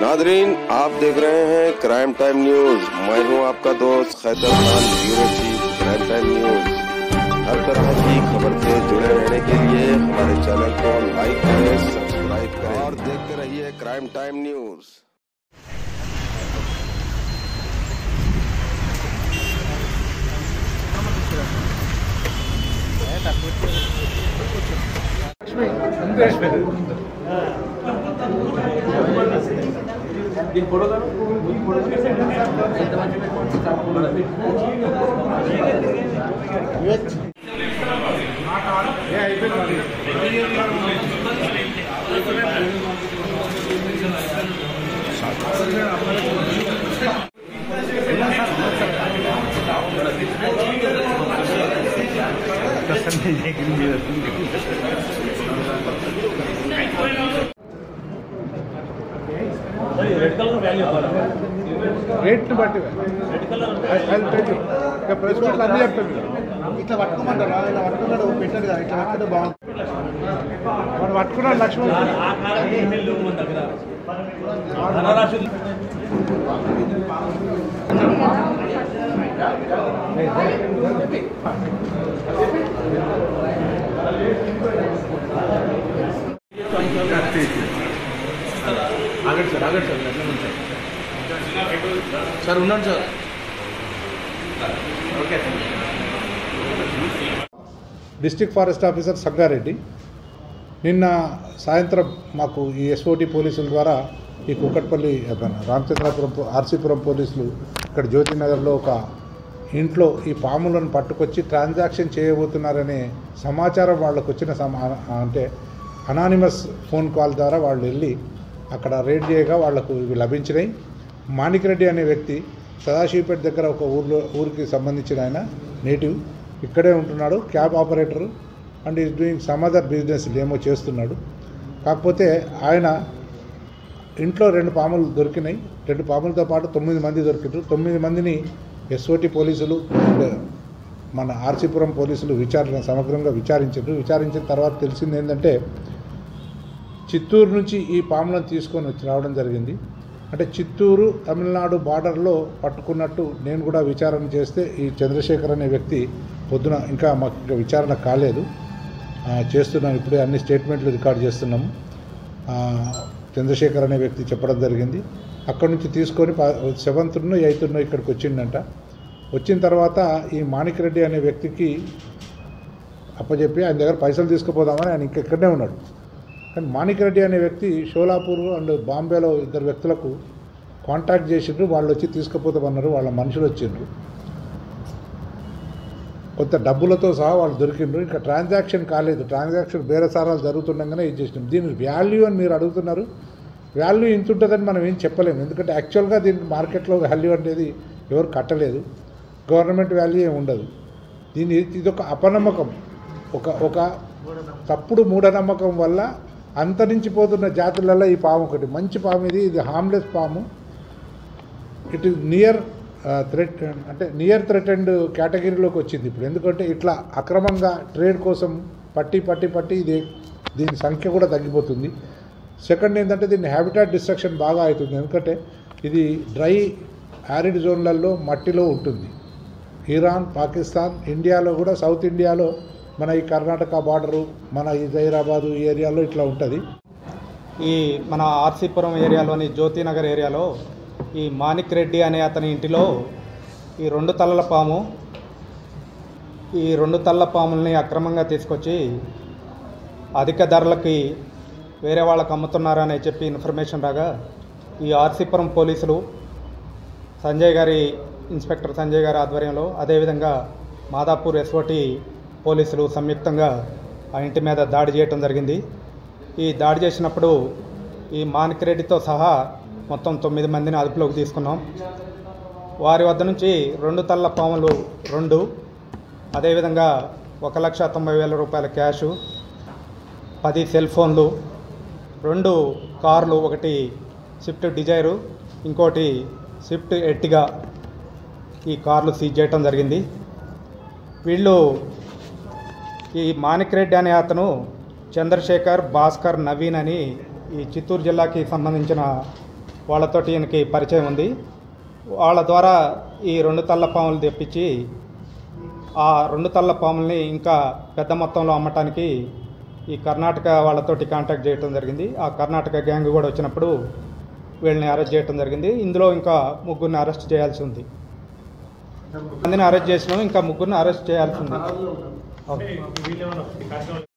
Nadreen, आप देख रहे हैं क्राइम टाइम न्यूज। मैं हूं आपका दोस्त Khaitar Khan, bureau chief crime time news. हर तरह की खबर से जुड़े रहने के लिए हमारे चैनल को लाइक करें, सब्सक्राइब करें और देखते रहिए crime time news. Red colour value rate బట్టి ప్రెస్ మీట్లు అన్నీ చెప్తాను. ఇట్లా పట్టుకోమంటారా? ఇలా పట్టుకున్నాడు పెట్టాడు కదా, ఇట్లా పట్టుకుంటే బాగుంటుంది. వాడు పట్టుకున్నాడు లక్ష్మణ్. ఆగండి సార్ ఉన్నాను sir. Okay. District forest officer Sangareddy నిన్న సాయంత్రం మాకు ఈ ఎస్ఓటి పోలీసుల ద్వారా ఈ కుక్కట్పల్లి రామచంద్రాపురం ఆర్సీపురం పోలీసులు ఇక్కడ జ్యోతినగర్లో ఒక ఇంట్లో ఈ పాములను పట్టుకొచ్చి ట్రాన్సాక్షన్ చేయబోతున్నారనే సమాచారం వాళ్ళకు వచ్చిన అంటే అనానిమస్ ఫోన్ కాల్ ద్వారా వాళ్ళు వెళ్ళి అక్కడ రేడ్ చేయగా వాళ్లకు ఇవి లభించినాయి. మాణిక్రెడ్డి అనే వ్యక్తి సదాశివపేట దగ్గర ఒక ఊరికి సంబంధించిన ఆయన, నేటివ్, ఇక్కడే ఉంటున్నాడు, cab operator and is doing some other business ఏమో చేస్తున్నాడు. కాకపోతే ఆయన ఇంట్లో 2 పాములు దొరికినాయి. 2 పాములతో పాటు 9 మంది దొరికినారు. 9 మందిని ఎస్ఓటి పోలీసులు అండ్ మన ఆర్సీపురం పోలీసులు సమగ్రంగా విచారించిన తర్వాత తెలిసింది ఏంటంటే చిత్తూరు నుంచి ఈ పాములను తీసుకొని రావడం జరిగింది. అంటే చిత్తూరు తమిళనాడు బార్డర్లో పట్టుకున్నట్టు నేను కూడా విచారణ చేస్తే ఈ చంద్రశేఖర్ అనే వ్యక్తి పొద్దున ఇంకా మాకు ఇంకా విచారణ కాలేదు, చేస్తున్నాం. ఇప్పుడే అన్ని స్టేట్మెంట్లు రికార్డ్ చేస్తున్నాము. చంద్రశేఖర్ అనే వ్యక్తి చెప్పడం జరిగింది. అక్కడి నుంచి తీసుకొని 7th 8th ఇక్కడికి వచ్చిందంట. వచ్చిన తర్వాత ఈ మాణిక్రెడ్డి అనే వ్యక్తికి అప్పచెప్పి ఆయన దగ్గర పైసలు తీసుకుపోదామని ఆయన ఇంకెక్కడనే ఉన్నాడు. కానీ మాణిక్రెడ్డి అనే వ్యక్తి షోలాపూర్ అండ్ బాంబేలో 2 వ్యక్తులకు కాంటాక్ట్ చేసిండ్రు. వాళ్ళు వచ్చి తీసుకుపోతామన్నారు. వాళ్ళ మనుషులు వచ్చిండ్రు, కొంత డబ్బులతో సహా వాళ్ళు దొరికిండ్రు. ఇంకా ట్రాన్సాక్షన్ కాలేదు. ట్రాన్సాక్షన్ బేరసారాలు జరుగుతుండగానే ఇది చేసినాం. దీని వాల్యూ అని మీరు అడుగుతున్నారు. వాల్యూ ఇంత ఉంటుందని మనం ఏం చెప్పలేము. ఎందుకంటే యాక్చువల్గా దీనికి మార్కెట్లో వాల్యూ అనేది ఎవరు కట్టలేదు. గవర్నమెంట్ వాల్యూ ఏమి ఉండదు. ఇదొక అపనమ్మకం, ఒక తప్పుడు మూఢనమ్మకం వల్ల అంతరించిపోతున్న జాతులలో ఈ పాము ఒకటి. మంచి పాము ఇది హార్మ్లెస్ పాము. ఇట్ ఈజ్ నియర్ థ్రెటెండ్ కేటగిరీలోకి వచ్చింది ఇప్పుడు. ఎందుకంటే ఇట్లా అక్రమంగా ట్రేడ్ కోసం పట్టి దీని సంఖ్య కూడా తగ్గిపోతుంది. సెకండ్ ఏంటంటే దీన్ని హ్యాబిటాట్ డిస్ట్రక్షన్ బాగా అవుతుంది. ఎందుకంటే ఇది డ్రై యారిడ్ జోన్లలో మట్టిలో ఉంటుంది. ఇరాన్, పాకిస్తాన్, ఇండియాలో కూడా సౌత్ ఇండియాలో మన ఈ కర్ణాటక బార్డరు, మన ఈ జైరాబాదు ఈ ఏరియాలో ఇట్లా ఉంటుంది. ఈ మన ఆర్సీపురం ఏరియాలోని జ్యోతినగర్ ఏరియాలో ఈ మాణిక్రెడ్డి అనే అతని ఇంటిలో ఈ 2 తలల పాము, ఈ 2 తలల పాముల్ని అక్రమంగా తీసుకొచ్చి అధిక ధరలకి వేరే వాళ్ళకు అమ్ముతున్నారని చెప్పి ఇన్ఫర్మేషన్ రాగా ఈ ఆర్సీపురం పోలీసులు ఇన్స్పెక్టర్ సంజయ్ గారి ఆధ్వర్యంలో, అదేవిధంగా మాదాపూర్ ఎస్ఓటి పోలీసులు సంయుక్తంగా ఆ ఇంటి మీద దాడి చేయటం జరిగింది. ఈ దాడి చేసినప్పుడు ఈ మాణిక్రెడ్డితో సహా మొత్తం 9 మందిని అదుపులోకి తీసుకున్నాం. వారి వద్ద నుంచి 2 తలల పాములు 2, అదేవిధంగా 1,90,000 రూపాయల క్యాషు, 10 సెల్ ఫోన్లు, 2 కార్లు, ఒకటి స్విఫ్ట్ డిజైరు, ఇంకోటి స్విఫ్ట్ ఎర్టిగా, ఈ కార్లు సీజ్ చేయటం జరిగింది. వీళ్ళు ఈ మాణిక్రెడ్డి అనే అతను చంద్రశేఖర్, భాస్కర్, నవీన్ అని ఈ చిత్తూరు జిల్లాకి సంబంధించిన వాళ్ళతోటి ఈయనకి పరిచయం ఉంది. వాళ్ళ ద్వారా ఈ 2 తల్ల పాములు తెప్పించి ఆ 2 తల్ల పాముల్ని ఇంకా పెద్ద మొత్తంలో అమ్మటానికి ఈ కర్ణాటక వాళ్ళతోటి కాంటాక్ట్ చేయడం జరిగింది. ఆ కర్ణాటక గ్యాంగ్ కూడా వచ్చినప్పుడు వీళ్ళని అరెస్ట్ చేయడం జరిగింది. ఇందులో ఇంకా 3గురిని అరెస్ట్ చేయాల్సి ఉంది. మందిని అరెస్ట్ చేసినాం, ఇంకా 3గురిని అరెస్ట్ చేయాల్సి ఉంది.